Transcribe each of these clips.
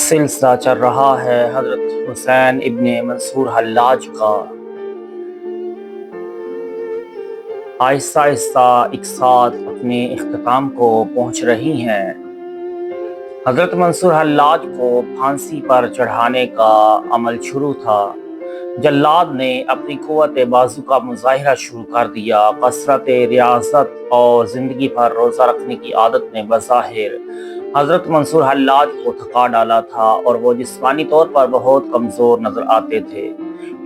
सिलसिला चल रहा है हजरत हुसैन इब्ने मंसूर हल्लाज का। आहिस्ता आहिस्ता इकसात अपने इख्तिताम को पहुंच रही हैं। हजरत मंसूर हल्लाज को फांसी पर चढ़ाने का अमल शुरू था। जल्लाद ने अपनी कुव्वत बाजू का मुजाहिरा शुरू कर दिया। कसरत रियासत और ज़िंदगी भर रोज़ा रखने की आदत ने बज़ाहिर हजरत मंसूर हल्लाज को थका डाला था और वो जिस्मानी तौर पर बहुत कमज़ोर नज़र आते थे।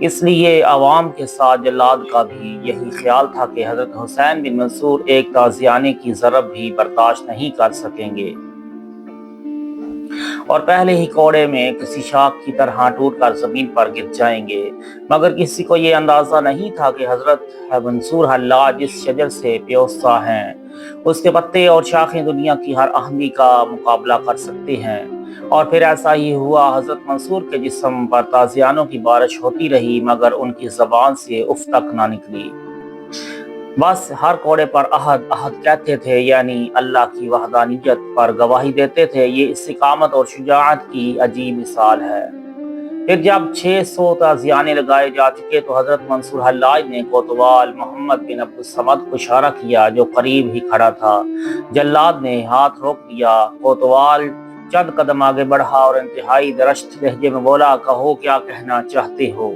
इसलिए अवाम के साथ जल्लाद का भी यही ख्याल था कि हजरत हुसैन बिन मंसूर एक ताज़ियाने की ज़रब भी बर्दाश्त नहीं कर सकेंगे और पहले ही कोड़े में किसी शाख की तरह टूटकर ज़मीन पर गिर जाएंगे। मगर किसी को ये अंदाज़ा नहीं था कि हजरत मंसूर हल्लाज जिस शजर से प्योसा हैं, उसके पत्ते और शाखें दुनिया की हर आंधी का मुकाबला कर सकते हैं। और फिर ऐसा ही हुआ। हजरत मंसूर के जिस्म पर ताज़ियानों की बारिश होती रही, मगर उनकी ज़बान से उफ तक ना निकली। बस हर कोड़े पर अहद अहद कहते थे, यानी अल्लाह की वहदानियत पर गवाही देते थे। ये इस्तिकामत और शुजाअत की अजीब मिसाल है। फिर जब 600 ताज़ियाने लगाए जा चुके तो हजरत मंसूर हल्लाज ने कोतवाल मोहम्मद बिन अब्दुल समद को इशारा किया, जो करीब ही खड़ा था। जल्लाद ने हाथ रोक दिया। कोतवाल चंद कदम आगे बढ़ा और इंतहाई दरश्त लहजे में बोला, कहो क्या कहना चाहते हो?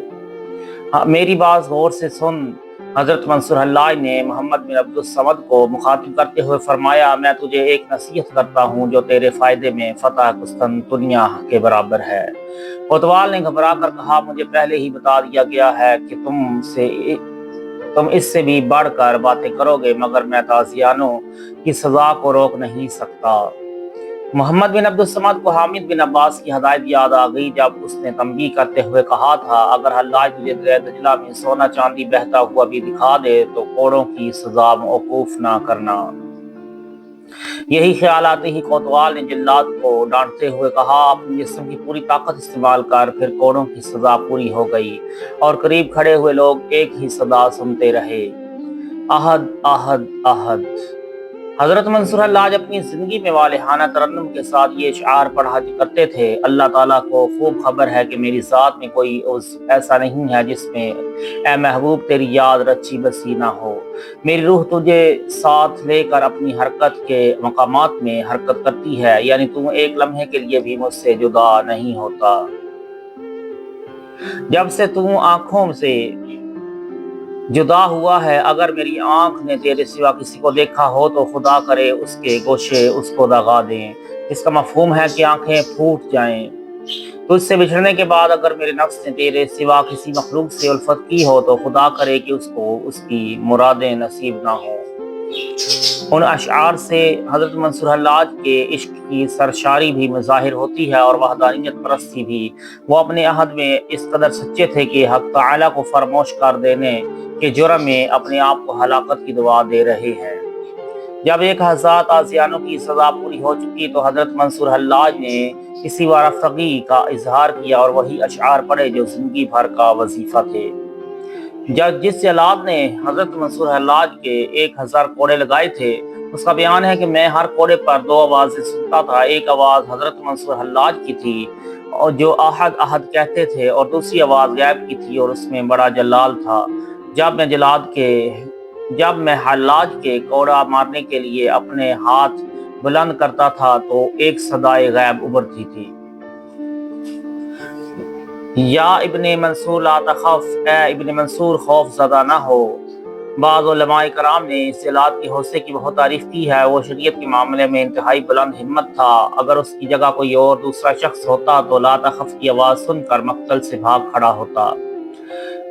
हाँ, मेरी बात गौर से सुन। हजरत मंसूर हल्लाज ने मोहम्मद बिन अब्दुल समद को मुखातिब करते हुए फरमाया, मैं तुझे एक नसीहत करता हूँ जो तेरे फायदे में फतह कुस्तुनतुनिया के बराबर है। कोतवाल ने घबरा कर कहा, मुझे पहले ही बता दिया गया है कि तुम इससे भी बढ़कर बातें करोगे, मगर मैं ताज़ियानों की सजा को रोक नहीं सकता। मोहम्मद बिन अब्दुल समद को हामिद बिन अब्बास की हदायत याद आ गई, जब उसने तंबीह करते हुए कहा था, अगर हल्लाज तुझे दरिया में सोना चांदी बहता हुआ भी दिखा दे तो कोड़ों की सजा मौकूफ ना करना। यही ख्याल आते ही कोतवाल ने जल्लाद को डांटते हुए कहा, अपने जिस्म की पूरी ताकत इस्तेमाल कर। फिर कोड़ों की सजा पूरी हो गई और करीब खड़े हुए लोग एक ही सदा सुनते रहे, अहद अहद अहद। हजरत मंसूर हल्लाज अपनी जिंदगी में वालिहाना तरन्नुम के साथ ये इशार पढ़ा करते थे, अल्लाह ताला को खूब खबर है कि मेरी ज़ात में कोई ऐसा नहीं है जिसमें ए महबूब तेरी याद रची बसी ना हो। मेरी रूह तुझे साथ लेकर अपनी हरकत के मकामात में हरकत करती है, यानी तू एक लम्हे के लिए भी मुझसे जुदा नहीं होता। जब से तू आंखों से जुदा हुआ है, अगर मेरी आंख ने तेरे सिवा किसी को देखा हो तो खुदा करे उसके गोशे उसको दगा दें। इसका मफहूम है कि आंखें फूट जाएं। तुझसे बिछड़ने के बाद अगर मेरे नफ्स ने तेरे सिवा किसी मखलूक से उल्फत की हो तो खुदा करे कि उसको उसकी मुरादें नसीब ना हो। उन अशआर से हजरत मंसूर हल्लाज के इश्क की सरशारी भी ज़ाहिर होती है और वहदानियत परस्ती भी। वो अपने अहद में इस कदर सच्चे थे कि हक ताला को फरमोश कर देने के जुर्म में अपने आप को हलाकत की दुआ दे रहे हैं। जब 1000 ताज़ियानों की सजा पूरी हो चुकी तो हजरत मंसूर हल्लाज ने इसी वारफ्तगी का इजहार किया और वही अशआर पढ़े जो जिंदगी भर का वजीफा थे। जब जिस जल्लाद ने हजरत मंसूर हल्लाज के 1000 कोड़े लगाए थे, उसका बयान है कि मैं हर कोड़े पर 2 आवाज़ें सुनता था। एक आवाज़ हजरत मंसूर हल्लाज की थी और जो अहद अहद कहते थे, और दूसरी आवाज़ गैब की थी और उसमें बड़ा जलाल था। जब मैं हल्लाज के कोड़ा मारने के लिए अपने हाथ बुलंद करता था तो एक सदाए गैब उभरती थी, या इब्ने मंसूर ला तखफ, ए इब्ने मंसूर खौफ ज़दा ना हो। बाज़ उलमाए कराम ने इस जल्लाद के हौसले की बहुत तारीफ की है। वो शरीयत के मामले में इंतहाई बुलंद हिम्मत था। अगर उसकी जगह कोई और दूसरा शख्स होता तो ला तखफ की आवाज़ सुनकर मक्तल से भाग खड़ा होता।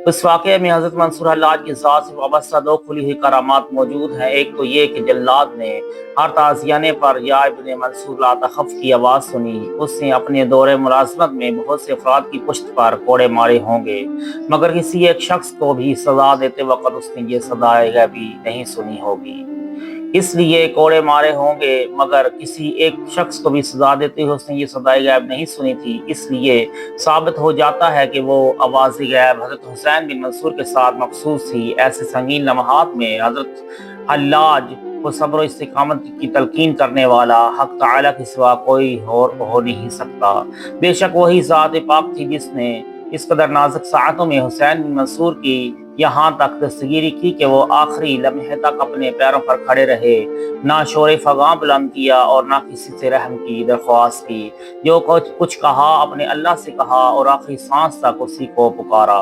इस वाक़े में हज़रत मंसूर हल्लाज की ज़ात से वाबस्ता 2 खुली हुई करामात मौजूद हैं। एक तो ये कि जल्लाद ने हर ताज़ियाने पर या इब्ने मंसूर ला तखफ की आवाज़ सुनी। उसने अपने दौरे मुलाज़मत में बहुत से अफराद की पुश्त पर कोड़े मारे होंगे, मगर किसी एक शख्स को भी सज़ा देते वक़्त उसने ये सदाए गैबी नहीं सुनी होगी। इसलिए कोड़े मारे होंगे, मगर किसी एक शख्स को भी सजा देते हुए उसने ये सदाए गैब नहीं सुनी थी। इसलिए साबित हो जाता है कि वो आवाज़ गैब हजरत हुसैन बिन मंसूर के साथ मखसूस थी। ऐसे संगीन लम्हात में हजरत हल्लाज کو सब्र और इस्तिकामत की तलकीन करने वाला हक ताला के सिवा कोई और हो नहीं सकता। बेशक वही ज़ात पाक थी जिसने इस कदर नाजुक साअतों में हुसैन बिन मंसूर की यहाँ तक दस्तगीरी की कि वो आखिरी लम्हे तक अपने पैरों पर खड़े रहे, ना शोर फगां बुलंद किया और ना किसी से रहम की दरख्वास्त की। जो कुछ कहा अपने अल्लाह से कहा और आखिरी सांस तक उसी को पुकारा।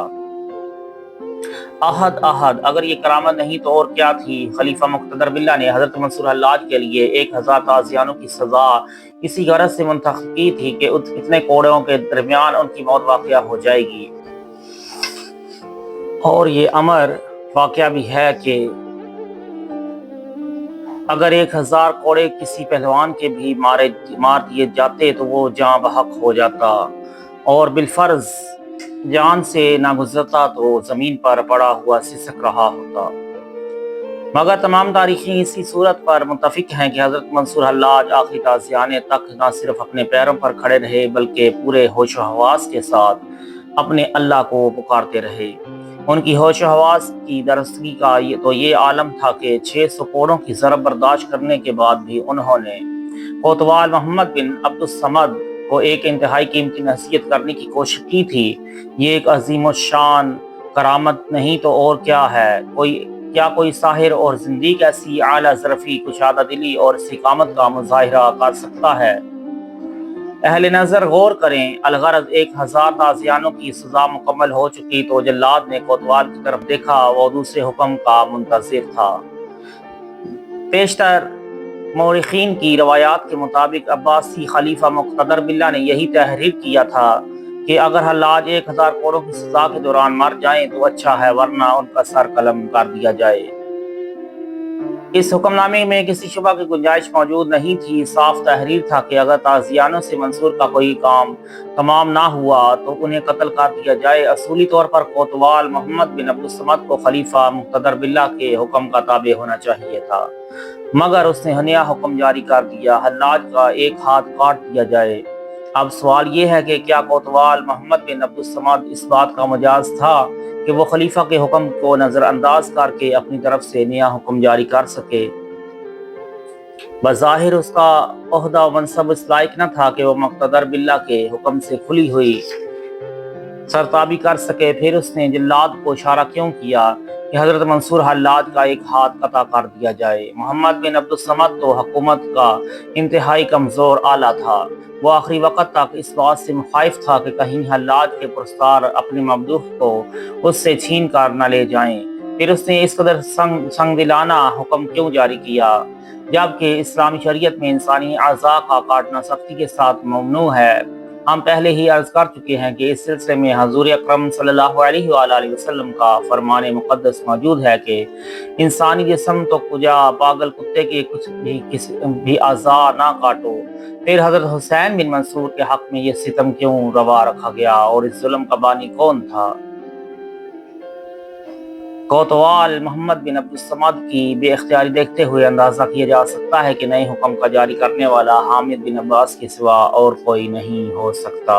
अहद अहद, अगर ये करामत नहीं तो और क्या थी। खलीफा मुक़्तदर बिल्ला ने हज़रत मंसूर हल्लाज के लिए 1000 ताज़ियानों की सज़ा इसी गरज से मुंतखब की थी कि इतने कोड़ों के दरमियान उनकी मौत वाक़या हो जाएगी। और ये अमर वाक़या भी है कि अगर 1000 कोड़े किसी पहलवान के भी मार दिए जाते तो वो जान बहक हो जाता और बिलफर्ज जान से ना गुजरता तो जमीन पर पड़ा हुआ सिसक रहा होता। मगर तमाम तारीखें इसी सूरत पर मुत्तफिक हैं कि हज़रत मंसूर हल्लाज आखिरी ताज़ियाने तक न सिर्फ अपने पैरों पर खड़े रहे बल्कि पूरे होश हवास के साथ अपने अल्लाह को पुकारते रहे। उनकी होश हवास की दरस्तगी का ये आलम था कि 600 कोड़ों की ज़रब बर्दाश्त करने के बाद भी उन्होंने कोतवाल मोहम्मद बिन अब्दुस्समद को एक इंतहाई कीमती नसीहत करने की कोशिश की थी। ये एक अजीम शान करामत नहीं तो और क्या है। कोई साहिर और जिंदीक ऐसी आला ज़रफ़ी, कुशादा दिली और इस्तिकामत का मुज़ाहिरा कर सकता है। अहले नज़र गौर करें, अलगरज 1000 ताज़ियानों की सज़ा मुकम्मल हो चुकी तो जल्लाद ने कोतवाल की तरफ देखा, वो दूसरे हुक्म का मुंतज़िर था। पेशतर मौरिखीन की रवायात के मुताबिक अब्बासी खलीफा मुक़्तदर बिल्ला ने यही तहरीर किया था कि अगर हल्लाज 1000 कोड़ों की सज़ा के दौरान मर जाएं तो अच्छा है, वरना उनका सर कलम कर दिया जाए। इस हुक्मनामे में किसी शुबा की गुंजाइश मौजूद नहीं थी। साफ तहरीर था कि अगर ताज़ियानों से मंसूर का कोई काम तमाम ना हुआ तो उन्हें कत्ल कर दिया जाए। असूली तौर पर कोतवाल मोहम्मद बिन अब्दुस्समद को खलीफा मुक़्तदर बिल्ला के हुक्म का ताबे होना चाहिए था, मगर उसने नया हुक्म जारी कर दिया, हल्लाज का एक हाथ काट दिया जाए। अब सवाल ये है कि क्या कोतवाल मोहम्मद बिन अब्दुस्समद इस बात का मजाज था कि वो खलीफा के हुक्म को नज़रअंदाज करके अपनी तरफ से नया हुक्म जारी कर सके। बज़ाहिर उसका ओहदा मनसब इस लायक न था कि वो मुक़्तदर बिल्ला के हुक्म से खुली हुई सरताबी कर सके। फिर उसने जल्लाद को इशारा क्यों किया कि हज़रत मंसूर हल्लाज का एक हाथ कता कर दिया जाए। मोहम्मद बिन अब्दुस्समद तो हुकूमत का इंतहाई कमज़ोर आला था। वो आखिरी वक़्त तक इस बात से मुखाइफ था कि कहीं हल्लाज के पुरस्कार अपने ममदूह को उससे छीन कर न ले जाएं। फिर उसने इस कदर संगदिलाना हुक्म क्यों जारी किया, जबकि इस्लामी शरीयत में इंसानी अज़ा का काटना सख्ती के साथ ममनू है। हम पहले ही अर्ज कर चुके हैं कि इस सिलसिले में हजूर अकरम सल्लल्लाहु अलैहि वसल्लम का फरमान मुक़द्दस मौजूद है कि इंसानी जिस्म तो कुजा पागल कुत्ते के किसी भी अज़ा ना काटो। फिर हज़रत हुसैन बिन मंसूर के हक़ में ये सितम क्यों रवा रखा गया और इस जुल्म का बानी कौन था। कोतवाल मोहम्मद बिन अब्दुस्समद की बेइख्तियारी देखते हुए अंदाज़ा किया जा सकता है कि नए हुक्म का जारी करने वाला हामिद बिन अब्बास के सिवा और कोई नहीं हो सकता।